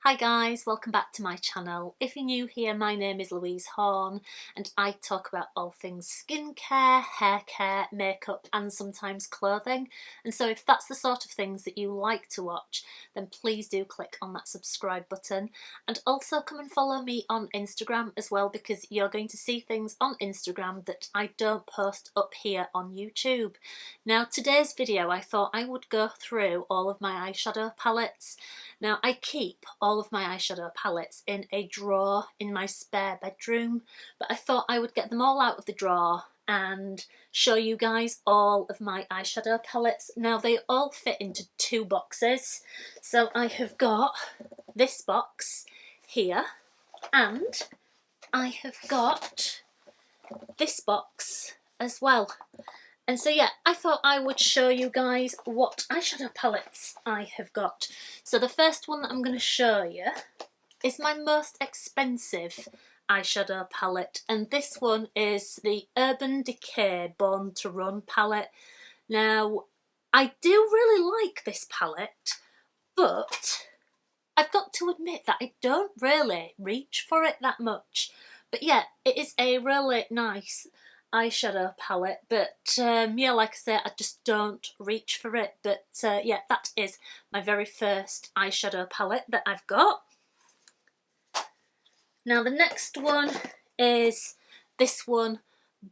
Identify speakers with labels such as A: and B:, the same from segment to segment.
A: Hi guys, welcome back to my channel. If you're new here, my name is Louise Horn and I talk about all things skincare, hair care, makeup and sometimes clothing. And so if that's the sort of things that you like to watch, then please do click on that subscribe button. And also come and follow me on Instagram as well, because you're going to see things on Instagram that I don't post up here on YouTube. Now today's video, I thought I would go through all of my eyeshadow palettes. Now I keep all of my eyeshadow palettes in a drawer in my spare bedroom, but I thought I would get them all out of the drawer and show you guys all of my eyeshadow palettes. Now they all fit into two boxes, so I have got this box here and I have got this box as well. And so yeah, I thought I would show you guys what eyeshadow palettes I have got. So the first one that I'm going to show you is my most expensive eyeshadow palette, and this one is the Urban Decay Born to Run palette. Now I do really like this palette, but I've got to admit that I don't really reach for it that much. But yeah, it is a really nice eyeshadow palette, but yeah, like I said, I just don't reach for it. But yeah, that is my very first eyeshadow palette that I've got. Now the next one is this one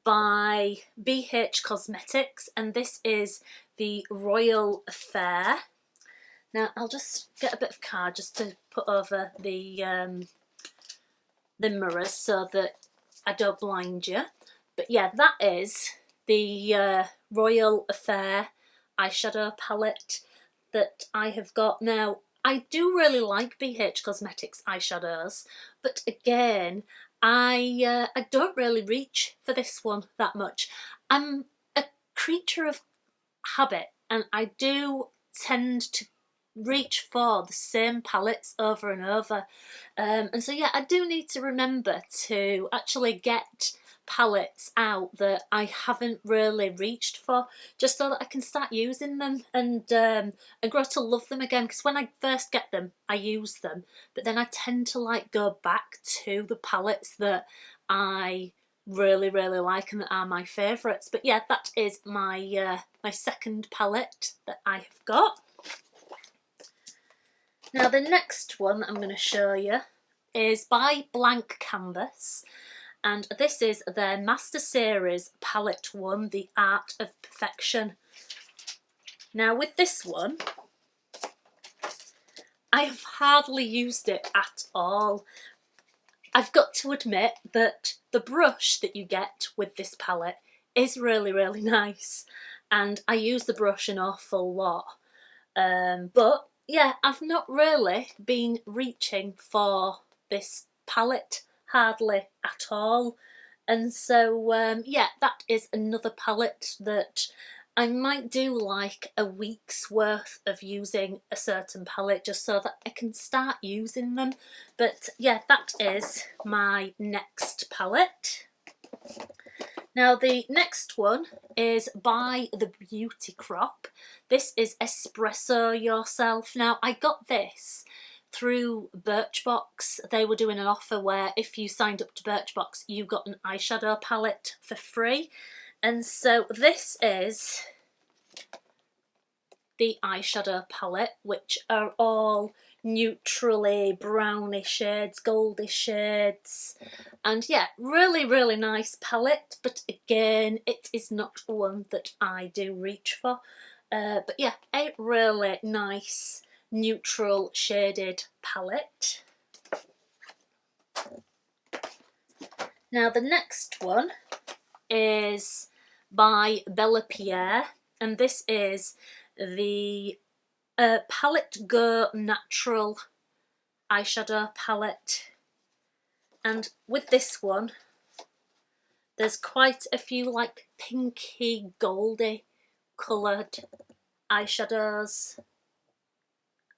A: by BH Cosmetics, and this is the Royal Affair. Now I'll just get a bit of card just to put over the mirrors so that I don't blind you. But yeah, that is the Royal Affair eyeshadow palette that I have got. Now, I do really like BH Cosmetics eyeshadows, but again, I don't really reach for this one that much. I'm a creature of habit, and I do tend to reach for the same palettes over and over. And so yeah, I do need to remember to actually get palettes out that I haven't really reached for, just so that I can start using them and grow to love them again. Because when I first get them, I use them, but then I tend to like go back to the palettes that I really like and that are my favourites. But yeah, that is my my second palette that I have got. Now the next one I'm going to show you is by Blank Canvas, and this is their Master Series Palette 1, The Art of Perfection. Now with this one, I have hardly used it at all. I've got to admit that the brush that you get with this palette is really nice, and I use the brush an awful lot. But yeah, I've not really been reaching for this palette hardly at all, and so yeah, that is another palette that I might do like a week's worth of using a certain palette just so that I can start using them. But yeah, that is my next palette. Now the next one is by the Beauty Crop. This is Espresso Yourself. Now I got this through Birchbox. They were doing an offer where if you signed up to Birchbox, you got an eyeshadow palette for free. And so this is the eyeshadow palette, which are all neutrally browny shades, goldy shades, and yeah, really nice palette. But again, it is not one that I do reach for. But yeah, a really nice neutral shaded palette. Now the next one is by Bellapierre, and this is the Palette Go Natural eyeshadow palette. And with this one, there's quite a few like pinky goldy coloured eyeshadows,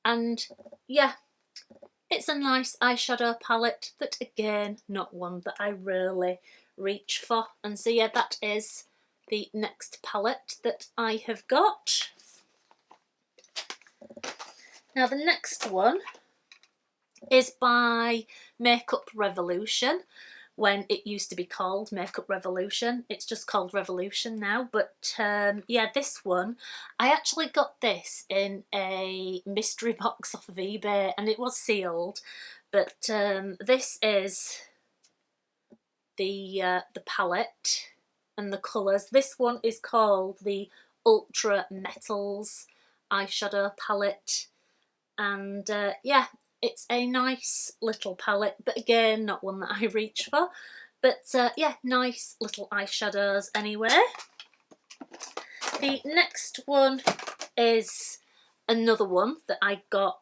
A: and yeah, it's a nice eyeshadow palette, but again, not one that I really reach for. And so yeah, that is the next palette that I have got. Now the next one is by Makeup Revolution, when it used to be called Makeup Revolution. It's just called Revolution now. But yeah, this one, I actually got this in a mystery box off of eBay, and it was sealed. But this is the palette and the colours. This one is called the Ultra Metals eyeshadow palette, and yeah, it's a nice little palette, but again, not one that I reach for. But yeah, nice little eyeshadows anyway. The next one is another one that I got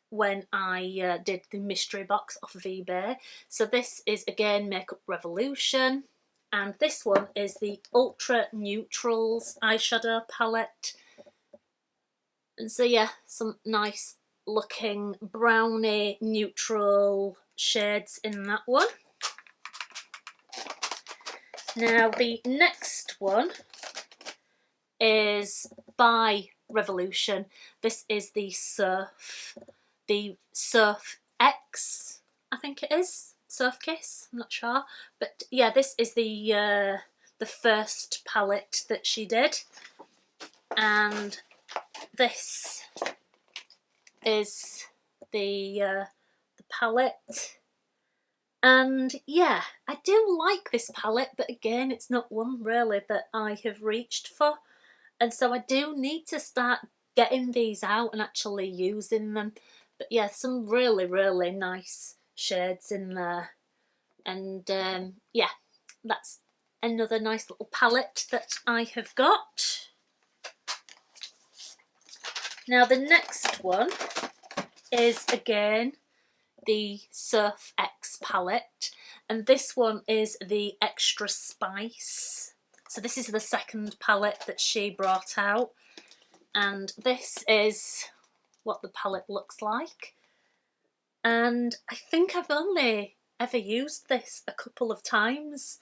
A: when I did the mystery box off of eBay. So this is again Makeup Revolution, and this one is the Ultra Neutrals eyeshadow palette. And so yeah, some nice looking brownie neutral shades in that one. Now the next one is by Revolution. This is the Soph X, I think it is. Soph Kiss, I'm not sure. But yeah, this is the first palette that she did. And this is the palette, and yeah, I do like this palette, but again, it's not one really that I have reached for, and so I do need to start getting these out and actually using them. But yeah, some really nice shades in there, and yeah, that's another nice little palette that I have got. Now the next one is again the Soph X palette, and this one is the Extra Spice. So this is the second palette that she brought out, and this is what the palette looks like. And I think I've only ever used this a couple of times.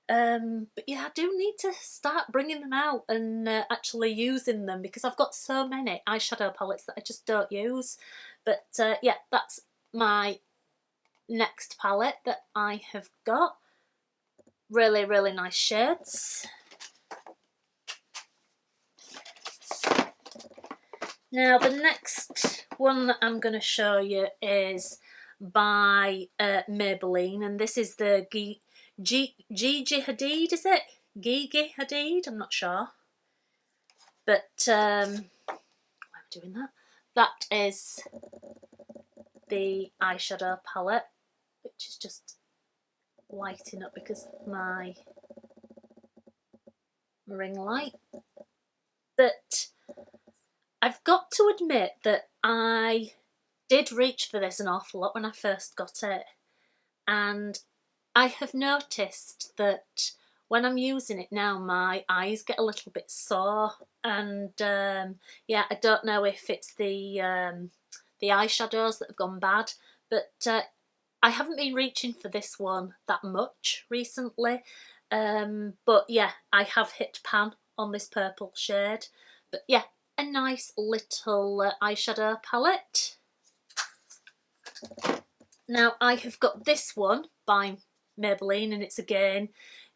A: But yeah, I do need to start bringing them out and actually using them, because I've got so many eyeshadow palettes that I just don't use. But yeah, that's my next palette that I have got. Really nice shades. Now the next one that I'm going to show you is by Maybelline, and this is the Gigi Hadid, is it? Gigi Hadid? I'm not sure. But why am I doing that? That is the eyeshadow palette, which is just lighting up because of my ring light. But I've got to admit that I did reach for this an awful lot when I first got it, and I have noticed that when I'm using it now, my eyes get a little bit sore, and yeah, I don't know if it's the eyeshadows that have gone bad, but I haven't been reaching for this one that much recently. But yeah, I have hit pan on this purple shade. But yeah, a nice little eyeshadow palette. Now I have got this one by Maybelline, and it's again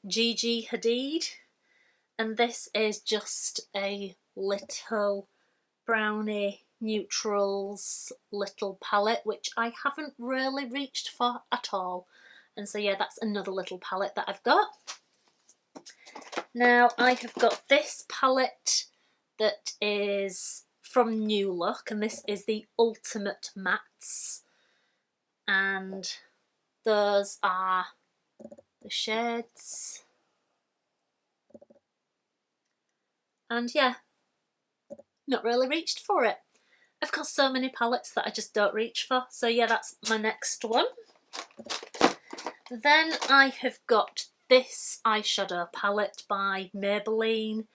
A: Gigi Hadid, and this is just a little brownie neutrals little palette, which I haven't really reached for at all. And so yeah, that's another little palette that I've got. Now I have got this palette that is from New Look, and this is the Ultimate Mattes, and those are the shades. And yeah, not really reached for it. I've got so many palettes that I just don't reach for. So yeah, that's my next one. Then I have got this eyeshadow palette by Maybelline,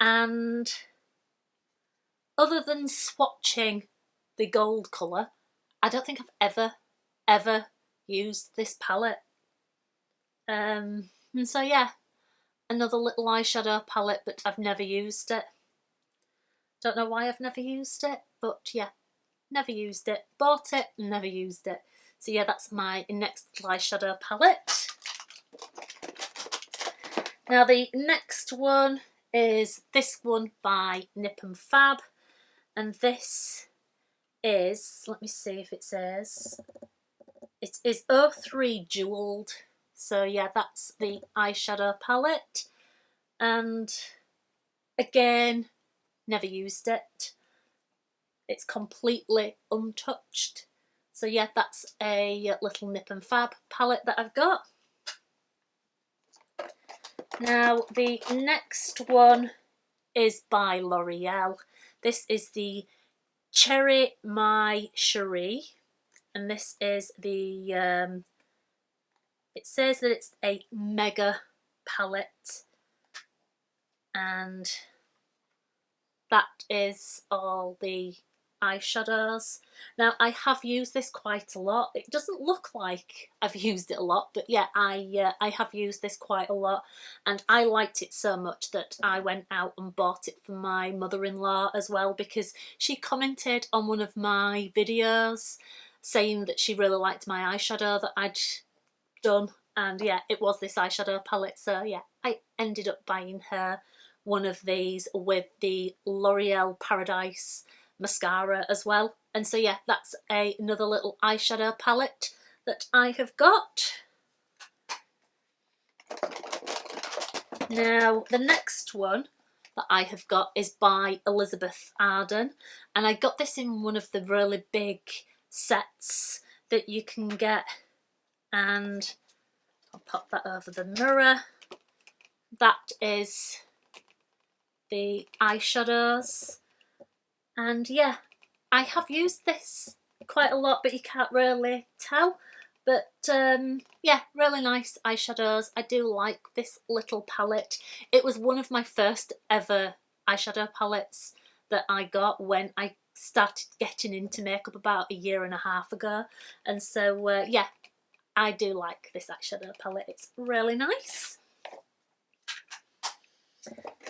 A: and other than swatching the gold colour, I don't think I've ever used this palette. And so yeah, another little eyeshadow palette, but I've never used it. Don't know why I've never used it, but yeah, never used it. Bought it, never used it. So yeah, that's my next eyeshadow palette. Now the next one is this one by Nip and Fab, and this is, let me see if it says, it is 03 Jeweled. So yeah, that's the eyeshadow palette, and again, never used it. It's completely untouched. So yeah, that's a little Nip and Fab palette that I've got. Now the next one is by L'Oreal. This is the Cheri My Cheri, and this is the, it says that it's a mega palette, and that is all the eyeshadows. Now I have used this quite a lot. It doesn't look like I've used it a lot, but yeah, I have used this quite a lot, and I liked it so much that I went out and bought it for my mother-in-law as well, because she commented on one of my videos saying that she really liked my eyeshadow that I'd done, and yeah, it was this eyeshadow palette. So yeah, I ended up buying her one of these with the L'Oreal Paradise mascara as well. And so yeah, that's another little eyeshadow palette that I have got. Now the next one that I have got is by Elizabeth Arden, and I got this in one of the really big sets that you can get, and I'll pop that over the mirror. That is the eyeshadows, and yeah, I have used this quite a lot, but you can't really tell. But yeah, really nice eyeshadows. I do like this little palette. It was one of my first ever eyeshadow palettes that I got when I started getting into makeup about a year and a half ago, and so yeah, I do like this eyeshadow palette. It's really nice.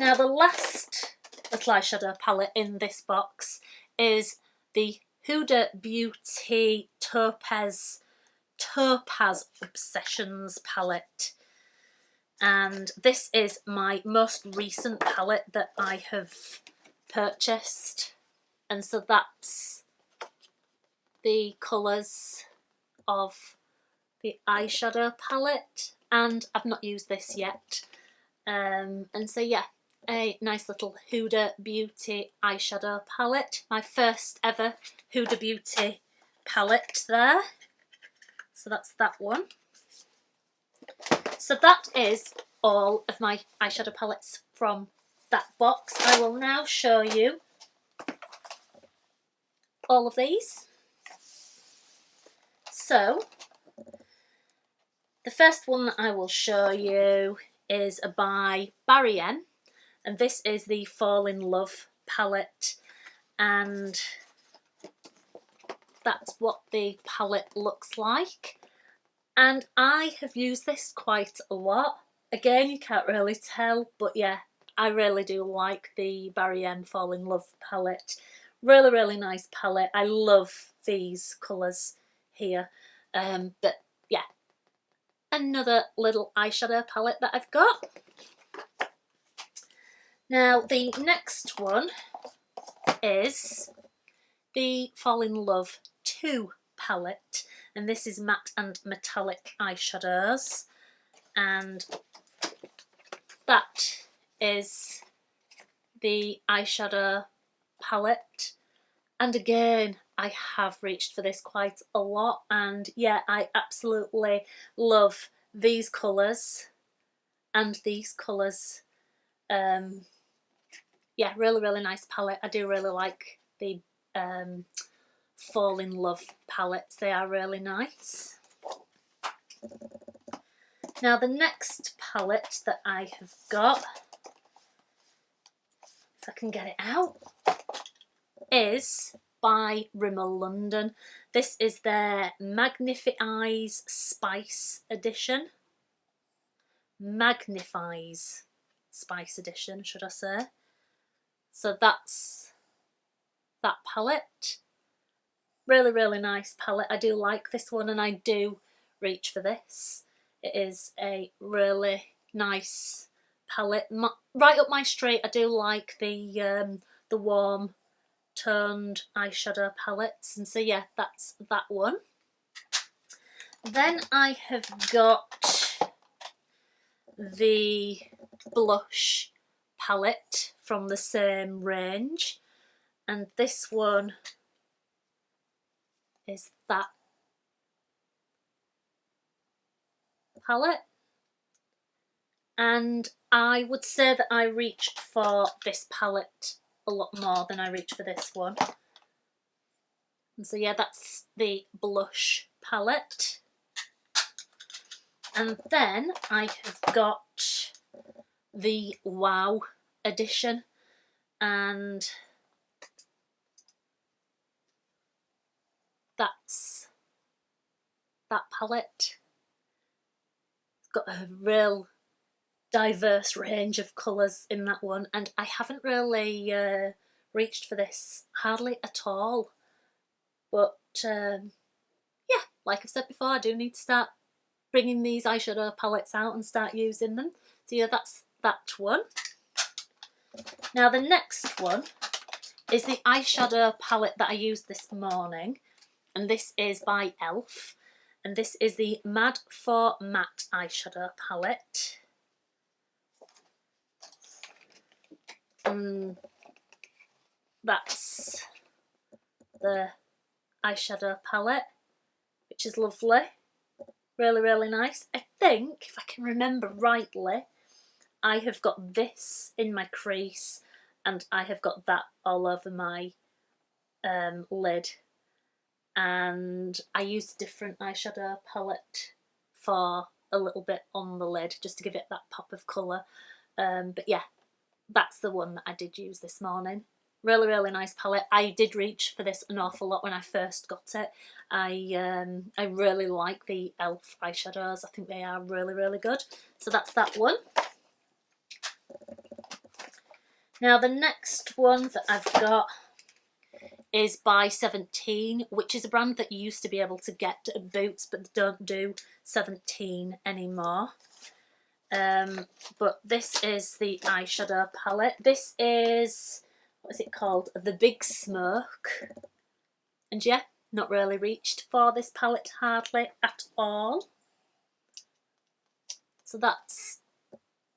A: Now the last little eyeshadow palette in this box is the Huda Beauty Topaz Obsessions palette, and this is my most recent palette that I have purchased, and so that's the colours of the eyeshadow palette, and I've not used this yet. And so yeah, a nice little Huda Beauty eyeshadow palette. My first ever Huda Beauty palette there. So that's that one. So that is all of my eyeshadow palettes from that box. I will now show you all of these. So the first one that I will show you is by Bellapierre, and this is the Fall in Love palette, and that's what the palette looks like. And I have used this quite a lot. Again, you can't really tell, but yeah, I really do like the Bellapierre Fall in Love palette. Really, really nice palette. I love these colours here. But yeah, another little eyeshadow palette that I've got. Now the next one is the Fall in Love 2 palette, and this is matte and metallic eyeshadows, and that is the eyeshadow palette. And again, I have reached for this quite a lot, and yeah, I absolutely love these colours and these colours. Yeah, really, really nice palette. I do really like the Fall in Love palettes. They are really nice. Now the next palette that I have got, if I can get it out, is by Rimmel London. This is their Magnifeyes Spice Edition. Magnifeyes Spice Edition, should I say. So that's that palette. Really, really nice palette. I do like this one and I do reach for this. It is a really nice palette. Right up my street. I do like the warm toned eyeshadow palettes, and so yeah, that's that one. Then I have got the blush palette from the same range, and this one is that palette, and I would say that I reached for this palette a lot more than I reached for this one. And so yeah, that's the blush palette. And then I have got the Wow edition, and that's that palette. It's got a real diverse range of colours in that one, and I haven't really reached for this hardly at all. But yeah, like I've said before, I do need to start bringing these eyeshadow palettes out and start using them. So yeah, that's that one. Now the next one is the eyeshadow palette that I used this morning, and this is by e.l.f. and this is the Mad for Matte eyeshadow palette. That's the eyeshadow palette, which is lovely. Really, really nice. I think, if I can remember rightly, I have got this in my crease and I have got that all over my lid. And I used a different eyeshadow palette for a little bit on the lid just to give it that pop of colour. But yeah, that's the one that I did use this morning. Really, really nice palette. I did reach for this an awful lot when I first got it. I really like the e.l.f. eyeshadows. I think they are really, really good. So that's that one. Now the next one that I've got is by 17, which is a brand that you used to be able to get at Boots, but they don't do 17 anymore. But this is the eyeshadow palette. This is, what is it called? The Big Smoke. And yeah, not really reached for this palette hardly at all. So that's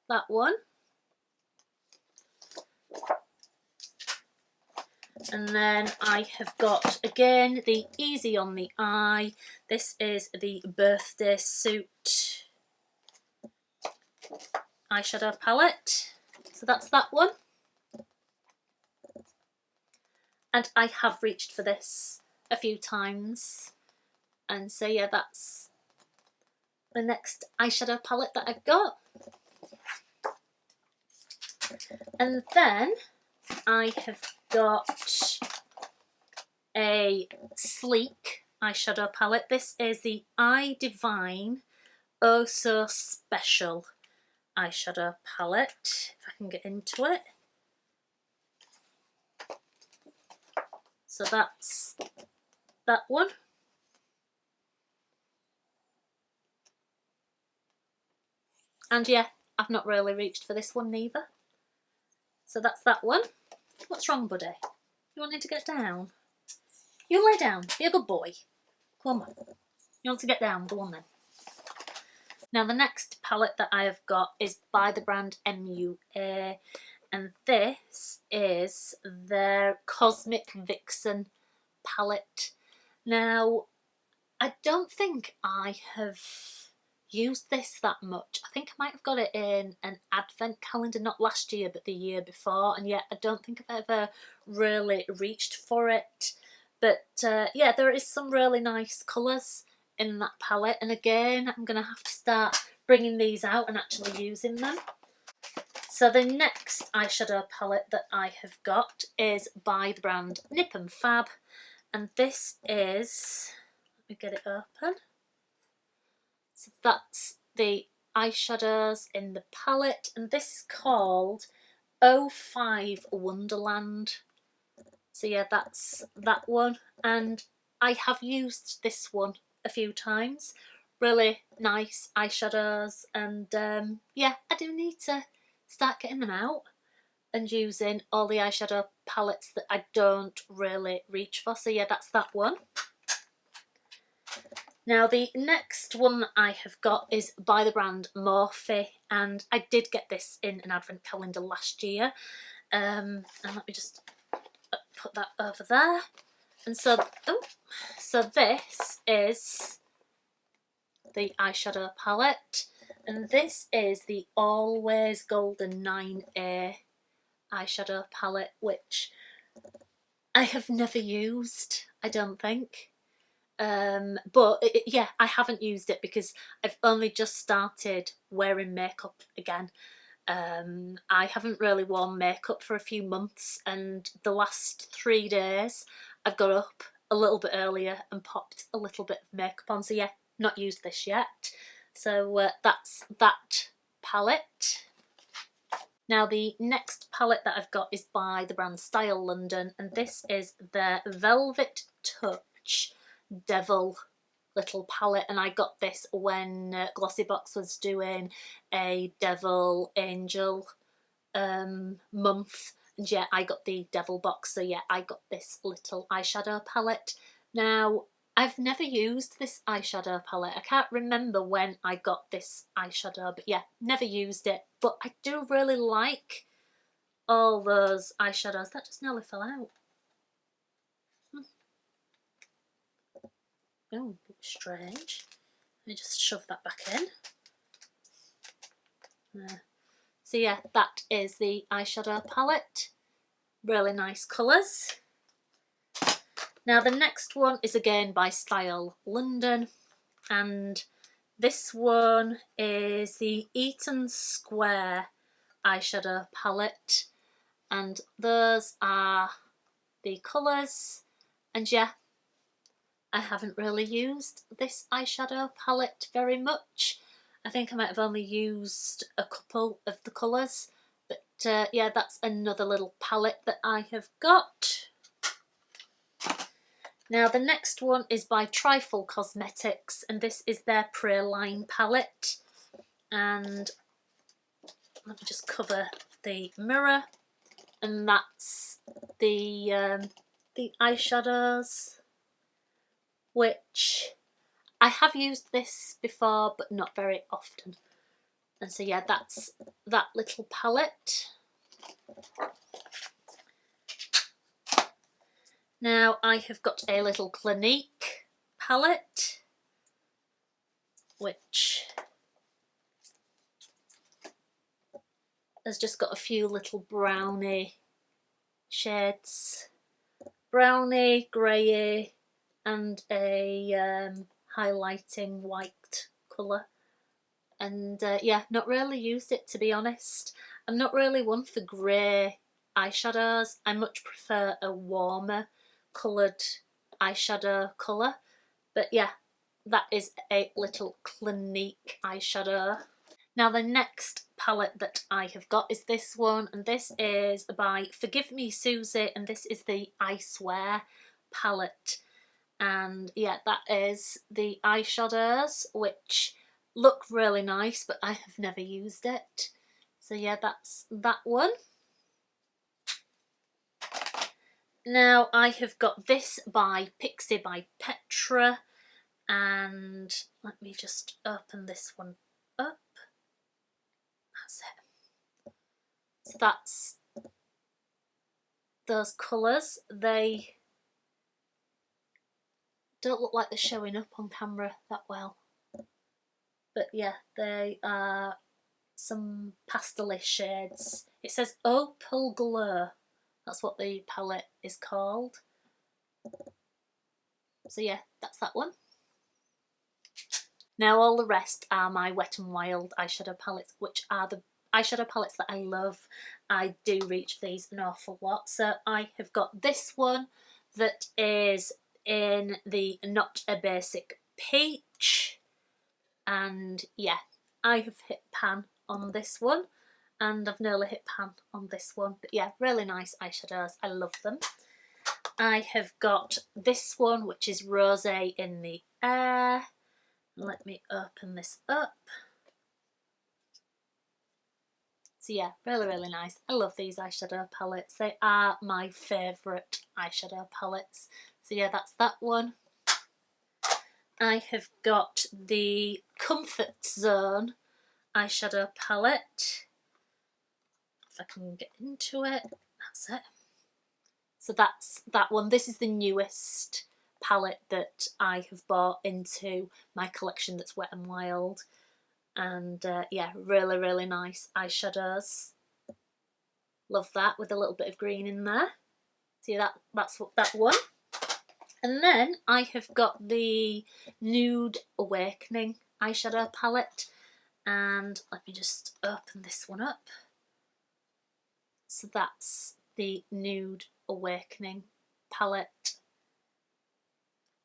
A: that one. And then I have got, again, the Easy on the Eye. This is the Birthday Suit eyeshadow palette. So that's that one. And I have reached for this a few times. And so yeah, that's the next eyeshadow palette that I've got. And then I have got a sleek eyeshadow palette. This is the I Divine Oh So Special eyeshadow palette, if I can get into it. So that's that one. And yeah, I've not really reached for this one neither. So that's that one. What's wrong, buddy? You wanting to get down? You lay down. Be a good boy. Come on. You want to get down? Go on then. Now the next palette that I have got is by the brand MUA, and this is their Cosmic Vixen palette. Now, I don't think I have used this that much. I think I might have got it in an advent calendar, not last year but the year before, and yet I don't think I've ever really reached for it. But yeah, there is some really nice colours in that palette, and again I'm going to have to start bringing these out and actually using them. So the next eyeshadow palette that I have got is by the brand Nip and Fab, and this is, let me get it open. So that's the eyeshadows in the palette, and this is called 05 Wonderland. So yeah, that's that one, and I have used this one a few times. Really nice eyeshadows, and yeah, I do need to start getting them out and using all the eyeshadow palettes that I don't really reach for. So yeah, that's that one. Now the next one I have got is by the brand Morphe, and I did get this in an advent calendar last year. And let me just put that over there. And so, so this is the eyeshadow palette, and this is the Always Golden 9A eyeshadow palette, which I have never used, I don't think. But yeah, I haven't used it because I've only just started wearing makeup again. I haven't really worn makeup for a few months, and the last 3 days I've got up a little bit earlier and popped a little bit of makeup on. So yeah, not used this yet. So that's that palette. Now the next palette that I've got is by the brand Style London, and this is their Velvet Touch Devil little palette, and I got this when Glossybox was doing a Devil Angel month, and yeah, I got the Devil box, so yeah, I got this little eyeshadow palette. Now I've never used this eyeshadow palette. I can't remember when I got this eyeshadow, but yeah, never used it. But I do really like all those eyeshadows. That just nearly fell out. Oh, strange. Let me just shove that back in. So yeah, that is the eyeshadow palette. Really nice colours. Now the next one is again by Style London, and this one is the Eaton Square eyeshadow palette, and those are the colours. And yeah, I haven't really used this eyeshadow palette very much. I think I might have only used a couple of the colours, but yeah, that's another little palette that I have got. Now the next one is by Trifle Cosmetics, and this is their Praline palette. And let me just cover the mirror, and that's the eyeshadows, which I have used this before but not very often. And so yeah, that's that little palette. Now I have got a little Clinique palette, which has just got a few little brownie shades. Brownie, grey, and a highlighting white colour. And yeah, not really used it, to be honest. I'm not really one for grey eyeshadows. I much prefer a warmer coloured eyeshadow colour. But yeah, that is a little Clinique eyeshadow. Now the next palette that I have got is this one, and this is by Forgive Me Susie, and this is the I Swear palette. And yeah, that is the eyeshadows, which look really nice, but I have never used it. So yeah, that's that one. Now I have got this by Pixie by Petra, and let me just open this one up. That's it. So that's those colours. They don't look like they're showing up on camera that well, but yeah, they are some pastel-ish shades. It says Opal Glow. That's what the palette is called. So yeah, that's that one. Now all the rest are my Wet n Wild eyeshadow palettes, which are the eyeshadow palettes that I love. I do reach these an awful lot. So I have got this one that is in the Not a Basic Peach. And yeah, I have hit pan on this one, and I've nearly hit pan on this one. But yeah, really nice eyeshadows. I love them. I have got this one, which is Rosé in the Air. Let me open this up. So yeah, really, really nice. I love these eyeshadow palettes. They are my favourite eyeshadow palettes. So yeah, that's that one. I have got the Comfort Zone eyeshadow palette. If I can get into it, that's it. So that's that one. This is the newest palette that I have bought into my collection that's Wet n Wild. And yeah, really, really nice eyeshadows. Love that, with a little bit of green in there. See, that's what that one. And then I have got the Nude Awakening eyeshadow palette. And let me just open this one up. So that's the Nude Awakening palette.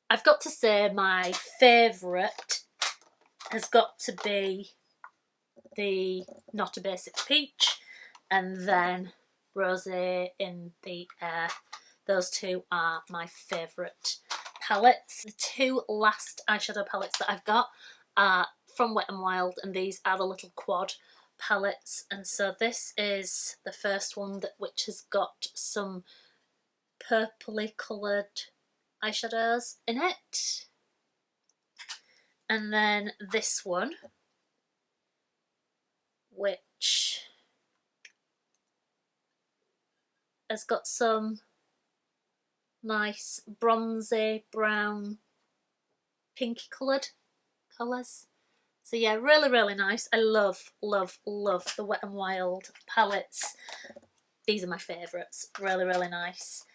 A: I've got to say my favourite has got to be the Not a Basic Peach and then Rosé in the Air. Those two are my favourite palettes. The two last eyeshadow palettes that I've got are from Wet n Wild, and these are the little quad palettes. And so this is the first one, which has got some purpley coloured eyeshadows in it. And then this one, which has got some nice bronzy brown pinky coloured colours. So yeah, really, really nice. I love, love, love the Wet n Wild palettes. These are my favourites. Really, really nice.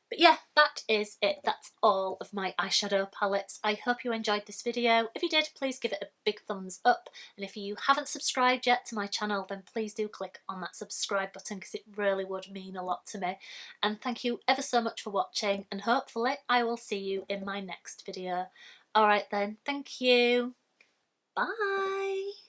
A: But yeah, that is it. That's all of my eyeshadow palettes. I hope you enjoyed this video. If you did, please give it a big thumbs up. And if you haven't subscribed yet to my channel, then please do click on that subscribe button, because it really would mean a lot to me. And thank you ever so much for watching, and hopefully I will see you in my next video. Alright then, thank you. Bye!